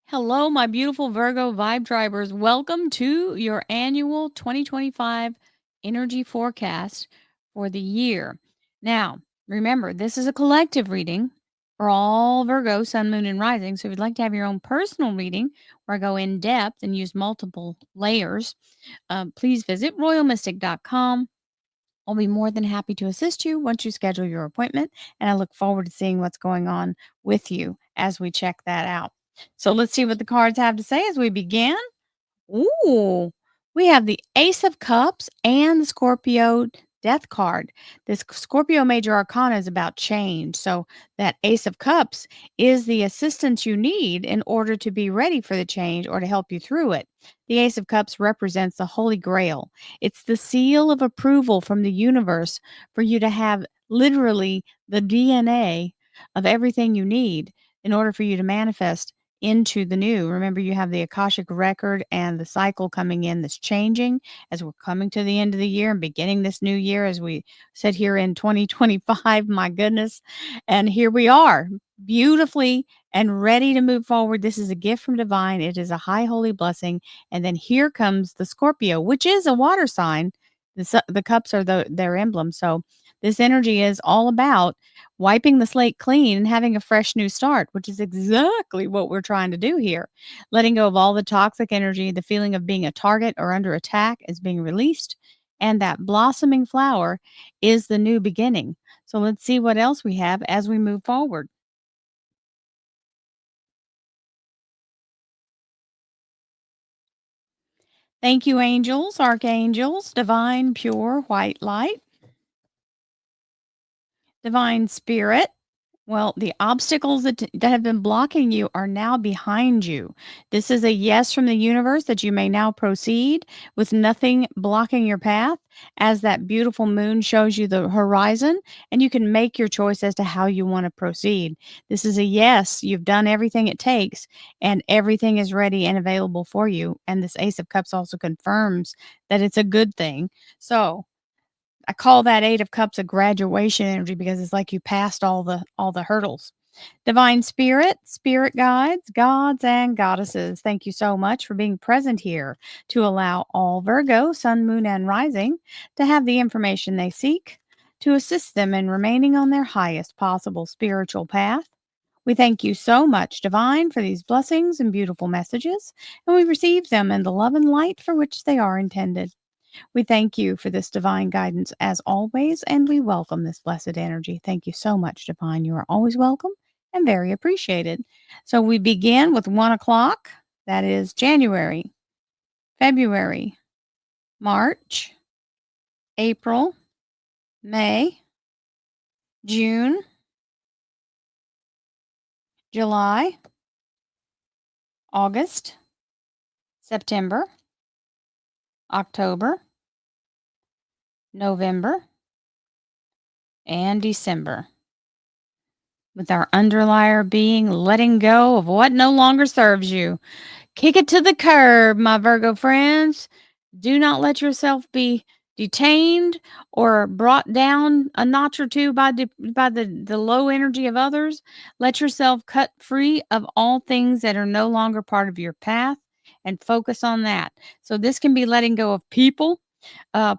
Hello, my beautiful Virgo vibe tribers. Welcome to your annual 2025 energy forecast for the year. Now, remember, this is a collective reading for all Virgo, Sun, Moon, and Rising. So, if you'd like to have your own personal reading where I go in depth and use multiple layers, please visit royalmystic.com. I'll be more than happy to assist you once you schedule your appointment, and I look forward to seeing what's going on with you as we check that out. So let's see what the cards have to say as we begin. Ooh, we have the Ace of Cups and the Scorpio Death card. This Scorpio Major Arcana is about change. So that Ace of Cups is the assistance you need in order to be ready for the change or to help you through it. The Ace of Cups represents the Holy Grail. It's the seal of approval from the universe for you to have literally the DNA of everything you need in order for you to manifest into the new. Remember, you have the Akashic record and the cycle coming in that's changing as we're coming to the end of the year and beginning this new year as we sit here in 2025. My goodness. And here we are, beautifully and ready to move forward. This is a gift from divine. It is a high holy blessing. And then here comes the Scorpio, which is a water sign. The cups are their emblem. So this energy is all about wiping the slate clean and having a fresh new start, which is exactly what we're trying to do here. Letting go of all the toxic energy, the feeling of being a target or under attack is being released. And that blossoming flower is the new beginning. So let's see what else we have as we move forward. Thank you, angels, archangels, divine, pure, white light, divine spirit. Well, the obstacles that have been blocking you are now behind you. This is a yes from the universe that you may now proceed with nothing blocking your path as that beautiful moon shows you the horizon, and you can make your choice as to how you want to proceed. This is a yes. You've done everything it takes, and everything is ready and available for you. And this Ace of Cups also confirms that it's a good thing. So, I call that 8 of cups a graduation energy because it's like you passed all the hurdles. Divine spirit, spirit guides, gods and goddesses, thank you so much for being present here to allow all Virgo, sun, moon and rising to have the information they seek to assist them in remaining on their highest possible spiritual path. We thank you so much, Divine, for these blessings and beautiful messages, and we receive them in the love and light for which they are intended. We thank you for this divine guidance as always, and we welcome this blessed energy. Thank you so much, Divine. You are always welcome and very appreciated. So we begin with 1 o'clock. That is January, February, March, April, May, June, July, August, September, October, November, and December. With our underlier being letting go of what no longer serves you. Kick it to the curb, my Virgo friends. Do not let yourself be detained or brought down a notch or two by the low energy of others. Let yourself cut free of all things that are no longer part of your path and focus on that. So this can be letting go of people,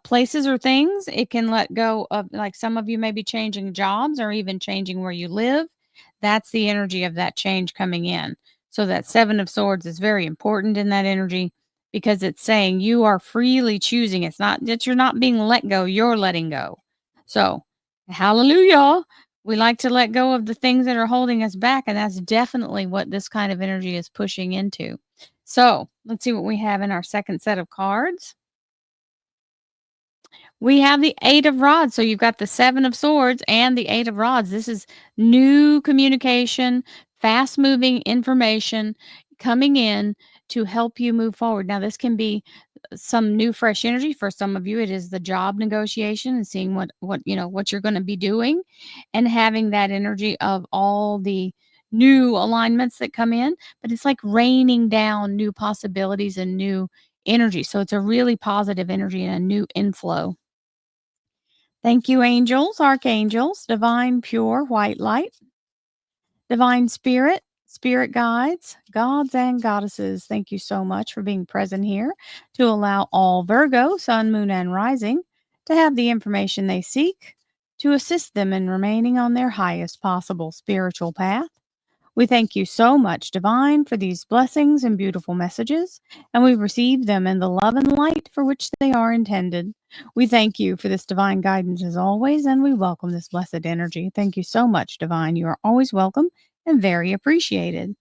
places or things. It can let go of, like, some of you may be changing jobs or even changing where you live. That's the energy of that change coming in. So that 7 of swords is very important in that energy because it's saying you are freely choosing. It's not that you're not being let go, you're letting go. So, hallelujah. We like to let go of the things that are holding us back, and that's definitely what this kind of energy is pushing into. So, let's see what we have in our second set of cards. We have the 8 of rods. So you've got the 7 of swords and the 8 of rods. This is new communication, fast moving information coming in to help you move forward. Now, this can be some new fresh energy. For some of you, it is the job negotiation and seeing what you're going to be doing and having that energy of all the new alignments that come in, but it's like raining down new possibilities and new energy. So it's a really positive energy and a new inflow. Thank you, angels, archangels, divine, pure, white light, divine spirit, spirit guides, gods, and goddesses, thank you so much for being present here to allow all Virgo, sun, moon, and rising to have the information they seek to assist them in remaining on their highest possible spiritual path. We thank you so much, Divine, for these blessings and beautiful messages, and we receive them in the love and light for which they are intended. We thank you for this divine guidance as always, and we welcome this blessed energy. Thank you so much, Divine. You are always welcome and very appreciated.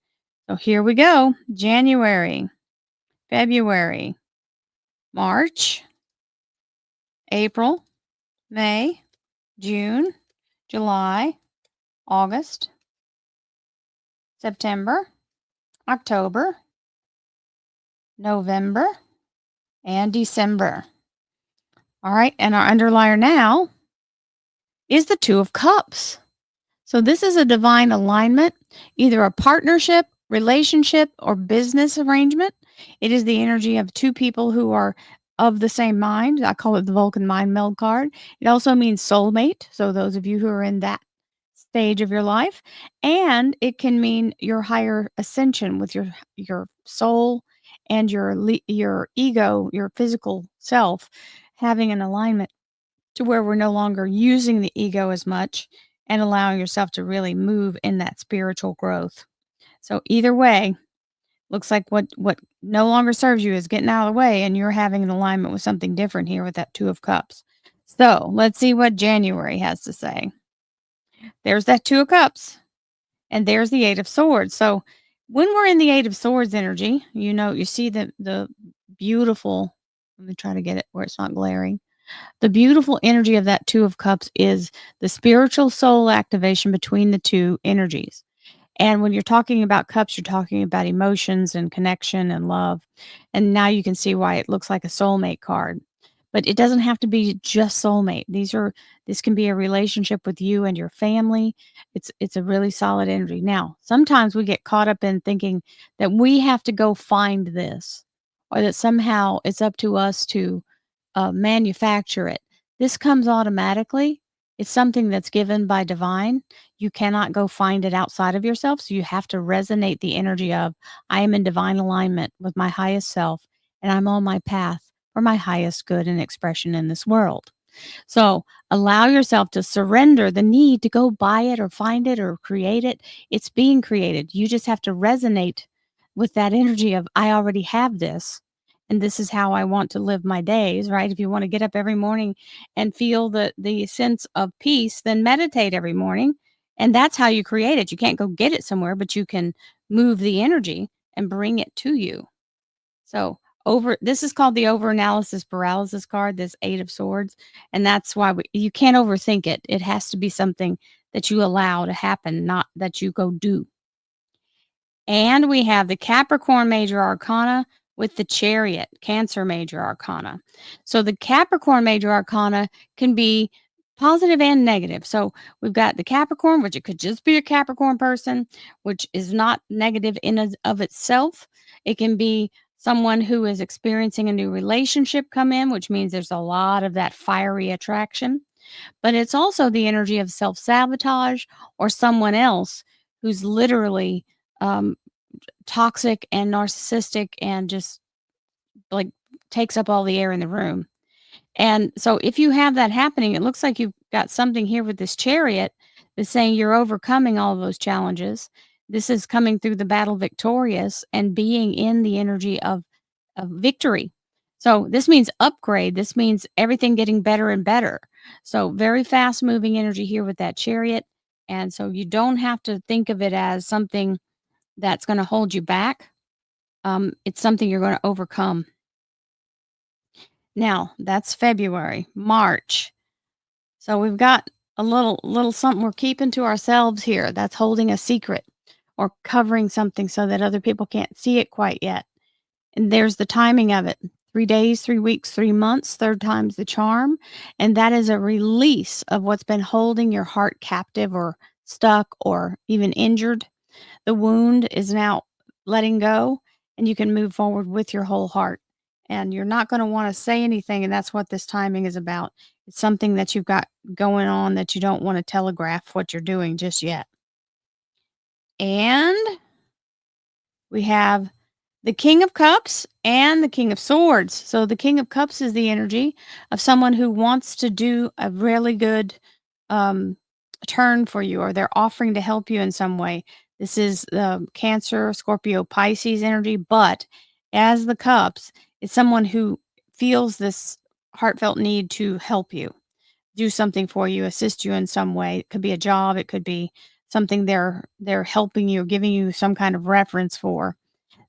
So here we go. January, February, March, April, May, June, July, August, September, October, November, and December. All right, and our underlier now is the Two of Cups. So this is a divine alignment, either a partnership, relationship, or business arrangement. It is the energy of two people who are of the same mind. I call it the Vulcan mind meld card. It also means soulmate. So those of you who are in that stage of your life, and it can mean your higher ascension with your soul and your ego, your physical self having an alignment to where we're no longer using the ego as much and allowing yourself to really move in that spiritual growth. So either way, looks like what no longer serves you is getting out of the way and you're having an alignment with something different here with that Two of Cups. So, let's see what January has to say. There's that Two of Cups and there's the Eight of Swords. So, when we're in the Eight of Swords energy, you see the beautiful, let me try to get it where it's not glaring. The beautiful energy of that Two of Cups is the spiritual soul activation between the two energies. And when you're talking about cups, you're talking about emotions and connection and love. And now you can see why it looks like a soulmate card. But it doesn't have to be just soulmate. This can be a relationship with you and your family. It's a really solid energy. Now, sometimes we get caught up in thinking that we have to go find this or that somehow it's up to us to manufacture it. This comes automatically. It's something that's given by divine. You cannot go find it outside of yourself. So you have to resonate the energy of, I am in divine alignment with my highest self, and I'm on my path for my highest good and expression in this world. So allow yourself to surrender the need to go buy it or find it or create it. It's being created. You just have to resonate with that energy of, I already have this. And this is how I want to live my days, right? If you want to get up every morning and feel the sense of peace, then meditate every morning. And that's how you create it. You can't go get it somewhere, but you can move the energy and bring it to you. So this is called the overanalysis paralysis card, this Eight of Swords, and that's why you can't overthink it. It has to be something that you allow to happen, not that you go do. And we have the Capricorn Major Arcana with the Chariot, Cancer Major Arcana. So the Capricorn Major Arcana can be positive and negative. So we've got the Capricorn, which it could just be a Capricorn person, which is not negative in and of itself. It can be someone who is experiencing a new relationship come in, which means there's a lot of that fiery attraction. But it's also the energy of self-sabotage or someone else who's literally um, toxic and narcissistic and just like takes up all the air in the room. And so if you have that happening, it looks like you've got something here with this Chariot that's saying you're overcoming all of those challenges. This is coming through the battle victorious and being in the energy of victory. So this means upgrade. This means everything getting better and better. So very fast moving energy here with that Chariot. And so you don't have to think of it as something that's going to hold you back. It's something you're going to overcome. Now, that's February. March. So we've got a little something we're keeping to ourselves here. That's holding a secret or covering something so that other people can't see it quite yet. And there's the timing of it. 3 days, 3 weeks, 3 months, third time's the charm. And that is a release of what's been holding your heart captive or stuck or even injured. The wound is now letting go, and you can move forward with your whole heart. And you're not going to want to say anything, and that's what this timing is about. It's something that you've got going on that you don't want to telegraph what you're doing just yet. And We have the King of Cups and the King of Swords. So the King of Cups is the energy of someone who wants to do a really good um, turn for you, or they're offering to help you in some way. This is Cancer, Scorpio, Pisces energy. But as the Cups, it's someone who feels this heartfelt need to help you, do something for you, assist you in some way. It could be a job, it could be something they're helping you, giving you some kind of reference for.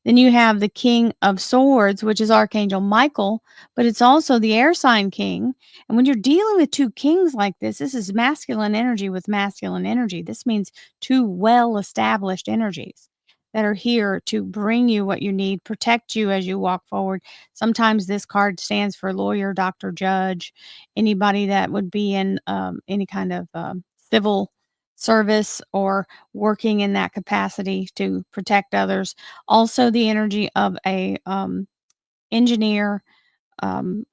Then you have the King of Swords, which is Archangel Michael, but it's also the air sign king. And when you're dealing with two kings like this is masculine energy with masculine energy. This means two well established energies that are here to bring you what you need, protect you as you walk forward. Sometimes this card stands for lawyer, doctor, judge, anybody that would be in any kind of civil service or working in that capacity to protect others. Also, the energy of a engineer,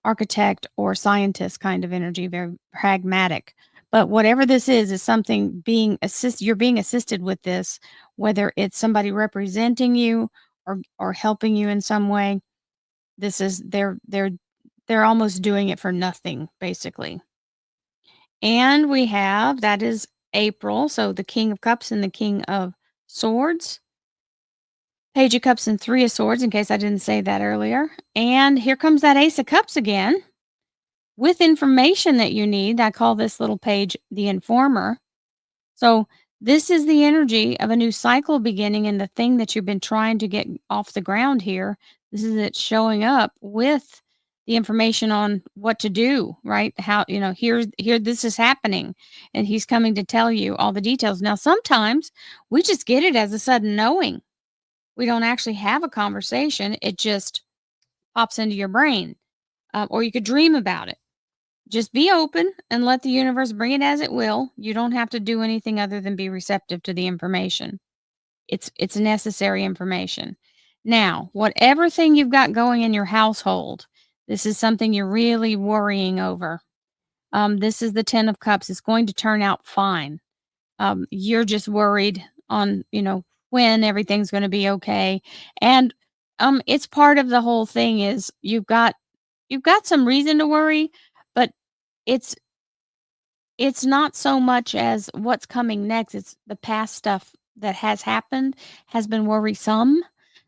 architect, or scientist kind of energy, very pragmatic. But whatever this is something being you're being assisted with this, whether it's somebody representing you or helping you in some way. This is they're almost doing it for nothing, basically. And we have that is April, so the King of Cups and the King of Swords. Page of Cups and Three of Swords, in case I didn't say that earlier. And here comes that Ace of Cups again with information that you need. I call this little page the Informer. So, this is the energy of a new cycle beginning and the thing that you've been trying to get off the ground here. This is it showing up with the information on what to do, right? How, here this is happening and he's coming to tell you all the details. Now, sometimes we just get it as a sudden knowing. We don't actually have a conversation. It just pops into your brain, or you could dream about it. Just be open and let the universe bring it as it will. You don't have to do anything other than be receptive to the information. It's necessary information. Now, whatever thing you've got going in your household, this is something you're really worrying over. This is the Ten of Cups. It's going to turn out fine. You're just worried on, when everything's going to be okay. And it's part of the whole thing is you've got some reason to worry, but it's it's not so much as what's coming next, it's the past stuff that has happened has been worrisome.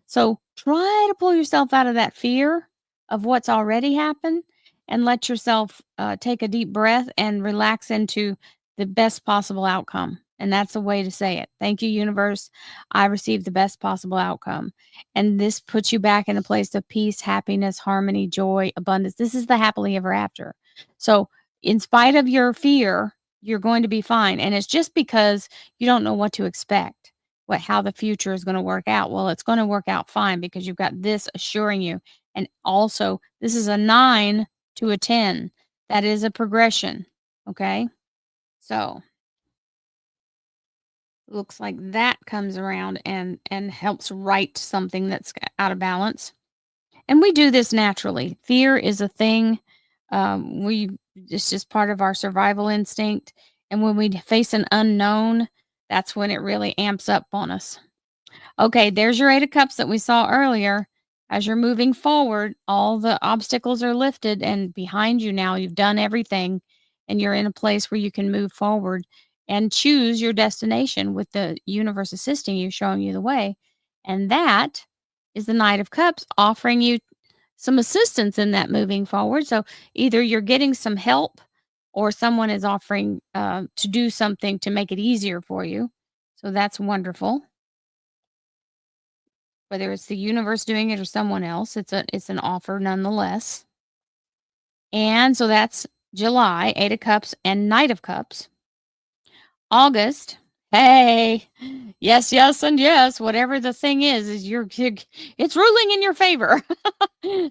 So try to pull yourself out of that fear of what's already happened and let yourself take a deep breath and relax into the best possible outcome. And that's a way to say it. Thank you, universe. I received the best possible outcome. And this puts you back in a place of peace, happiness, harmony, joy, abundance. This is the happily ever after. So in spite of your fear, you're going to be fine. And it's just because you don't know what to expect, how the future is going to work out. Well, it's going to work out fine because you've got this assuring you. And also, this is a 9 to a 10. That is a progression. Okay. So looks like that comes around and helps right something that's out of balance. And we do this naturally. Fear is a thing. We It's just part of our survival instinct. And when we face an unknown, that's when it really amps up on us. Okay, there's your Eight of Cups that we saw earlier. As you're moving forward, all the obstacles are lifted, and behind you now, you've done everything, and you're in a place where you can move forward and choose your destination with the universe assisting you, showing you the way. And that is the Knight of Cups offering you some assistance in that moving forward. So either you're getting some help or someone is offering to do something to make it easier for you. So that's wonderful. Whether it's the universe doing it or someone else, it's an offer nonetheless. And so that's July, Eight of Cups and Knight of Cups. August, hey, yes, yes, and yes. Whatever the thing is it's ruling in your favor.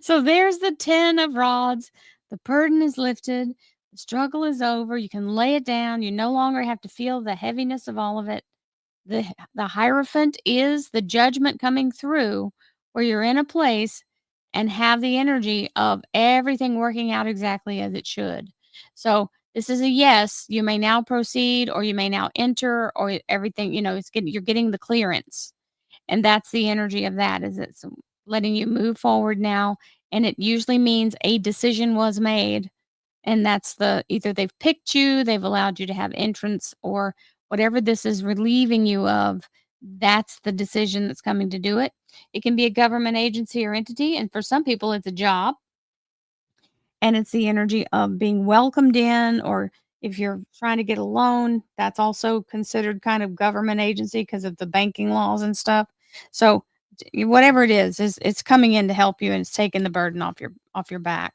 So there's the 10 of rods. The burden is lifted. The struggle is over. You can lay it down. You no longer have to feel the heaviness of all of it. The Hierophant is the judgment coming through where you're in a place and have the energy of everything working out exactly as it should. So this is a yes. You may now proceed, or you may now enter, or everything. You're getting the clearance, And that's the energy of that, is it's letting you move forward now, and it usually means a decision was made, and that's the either they've picked you, they've allowed you to have entrance, or whatever this is relieving you of, that's the decision that's coming to do it. It can be a government agency or entity, and for some people, it's a job, and it's the energy of being welcomed in, or if you're trying to get a loan, that's also considered kind of government agency because of the banking laws and stuff. So, whatever it is it's coming in to help you, and it's taking the burden off your back.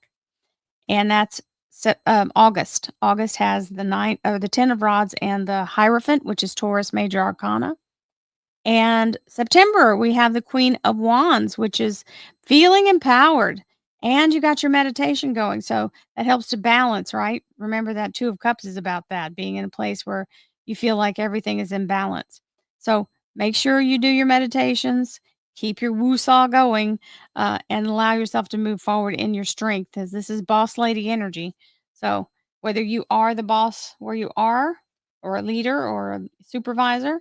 And that's August. August has the nine or the 10 of rods and the Hierophant, which is Taurus major arcana. And September, we have the Queen of Wands, which is feeling empowered. And you got your meditation going. So that helps to balance, right? Remember that Two of Cups is about that, being in a place where you feel like everything is in balance. So make sure you do your meditations, keep your woo-saw going, and allow yourself to move forward in your strength, because this is boss lady energy. So whether you are the boss where you are, or a leader or a supervisor,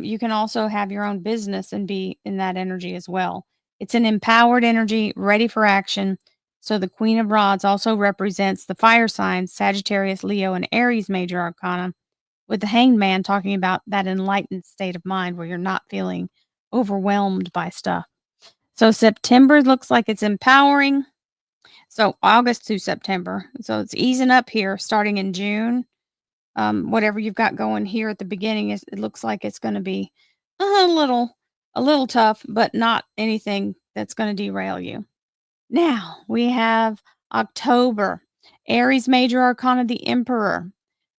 you can also have your own business and be in that energy as well. It's an empowered energy, ready for action. So the Queen of Rods also represents the fire signs, Sagittarius, Leo, and Aries major arcana, with the Hanged Man talking about that enlightened state of mind where you're not feeling overwhelmed by stuff. So September looks like it's empowering. So August to September. So it's easing up here starting in June. Whatever you've got going here at the beginning, it looks like it's going to be a little a little tough, but not anything that's going to derail you. Now we have October, Aries major arcana, the Emperor.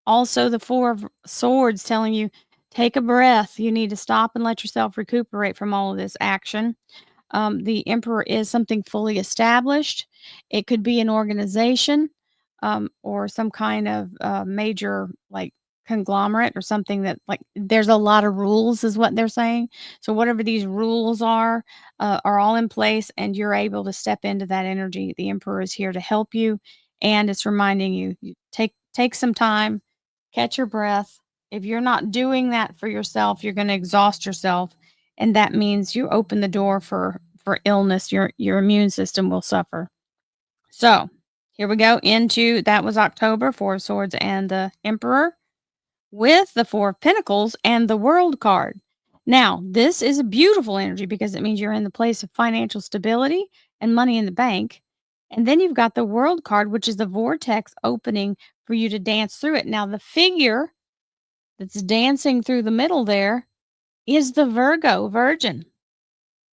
Also, the Four of Swords telling you take a breath. You need to stop and let yourself recuperate from all of this action. The Emperor is something fully established. It could be an organization, or some kind of major, like, conglomerate, or something that, like, there's a lot of rules, is what they're saying. So, whatever these rules are all in place, and you're able to step into that energy. The Emperor is here to help you, and it's reminding you, take some time, catch your breath. If you're not doing that for yourself, you're going to exhaust yourself, and that means you open the door for illness. Your immune system will suffer. So here we go into that was October, Four of Swords and the Emperor, with the Four of Pentacles and the World card. Now, this is a beautiful energy because it means you're in the place of financial stability and money in the bank. And then you've got the World card, which is the vortex opening for you to dance through it. Now, the figure that's dancing through the middle there is the Virgo Virgin.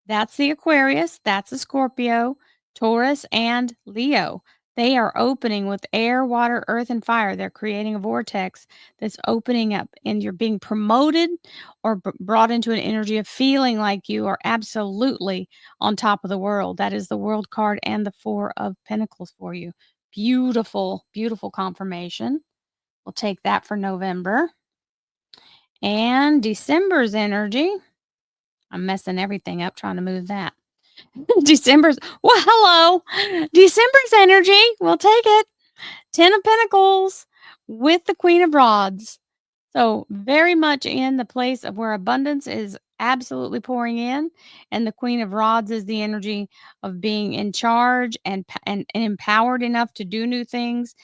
That's the Aquarius, that's the Scorpio, Taurus, and Leo. They are opening with air, water, earth, and fire. They're creating a vortex that's opening up, and you're being promoted or brought into an energy of feeling like you are absolutely on top of the world. That is the World card and the Four of Pentacles for you. Beautiful, beautiful confirmation. We'll take that for November. And December's energy. I'm messing everything up trying to move that. December's well, hello. December's energy. We'll take it. 10 of Pentacles with the Queen of Rods. So, very much in the place of where abundance is absolutely pouring in, and the Queen of Rods is the energy of being in charge and empowered enough to do new things.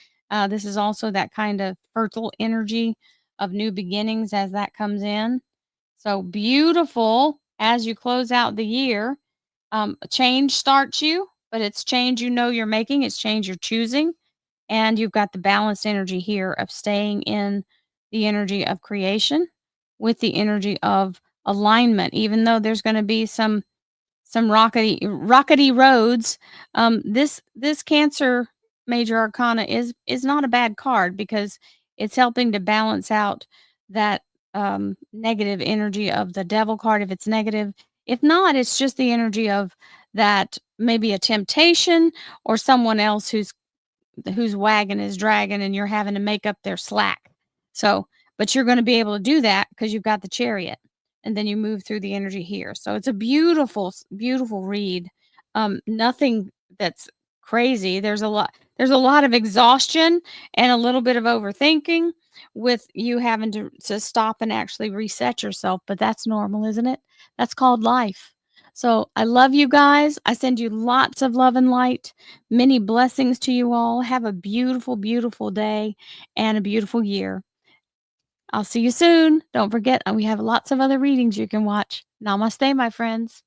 This is also that kind of fertile energy of new beginnings as that comes in. So beautiful as you close out the year. Change starts you, but it's change you know you're making, it's change you're choosing. And you've got the balanced energy here of staying in the energy of creation with the energy of alignment, even though there's going to be some rockety roads. This Cancer major arcana is not a bad card because it's helping to balance out that negative energy of the Devil card if it's negative. If not, it's just the energy of that, maybe a temptation or someone else whose wagon is dragging and you're having to make up their slack. So, but you're going to be able to do that because you've got the Chariot, and then you move through the energy here. So it's a beautiful, beautiful read. Nothing that's crazy. There's a lot of exhaustion and a little bit of overthinking with you having to stop and actually reset yourself, but that's normal, isn't it? That's called life. So, I love you guys. I send you lots of love and light. Many blessings to you all. Have a beautiful, beautiful day and a beautiful year. I'll see you soon. Don't forget, we have lots of other readings you can watch. Namaste, my friends.